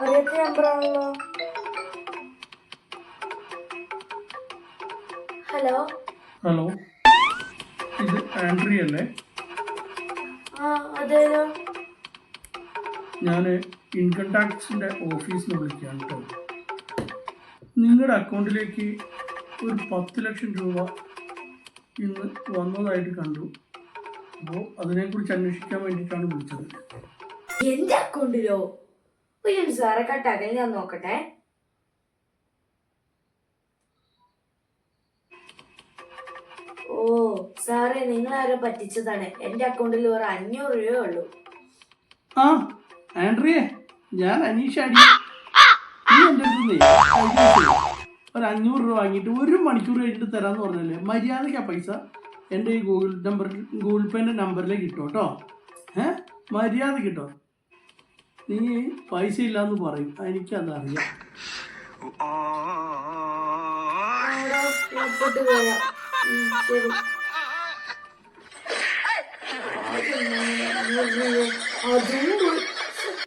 അറിയാത്ത നമ്പറാണല്ലോ. Hello hello, ഇത് Andry അല്ലേ? ആ അതേലോ. ഞാൻ ഇൻകം ടാക്സിൻ്റെ ഓഫീസിൽ നിന്ന് വിളിക്കുകയാണ് കേട്ടോ. നിങ്ങളുടെ അക്കൗണ്ടിലേക്ക് ഒരു 10 ലക്ഷം രൂപ ഇന്ന് വന്നതായിട്ട് കണ്ടു. അപ്പോൾ അതിനെക്കുറിച്ച് അന്വേഷിക്കാൻ വേണ്ടിയിട്ടാണ് വിളിച്ചത്. എന്റെ അക്കൗണ്ടിലോ? ഒരു സാറെ കട്ടാക്കൽ ഞാൻ നോക്കട്ടെ. ഓ സാറേ, നിങ്ങൾ ആരോ പറ്റിച്ചതാണ്. എന്റെ അക്കൗണ്ടിൽ ഒരു 500 രൂപയേ ഉള്ളൂ. ആ ആൻഡ്രിയെ, ഞാൻ അനീഷ് അടി. നീ എൻ്റെ അടുത്ത് ഒരു 500 രൂപ വാങ്ങിയിട്ട് 1 മണിക്കൂർ കഴിഞ്ഞിട്ട് തരാമെന്ന് പറഞ്ഞല്ലേ? മര്യാദയ്ക്ക് ആ പൈസ എൻ്റെ ഈ ഗൂഗിൾ പേൻ്റെ നമ്പറിലേക്ക് കിട്ടും കേട്ടോ. മര്യാദ കിട്ടോ. നീ പൈസ ഇല്ലാന്ന് പറയും, എനിക്കതറിയാം. ശരി.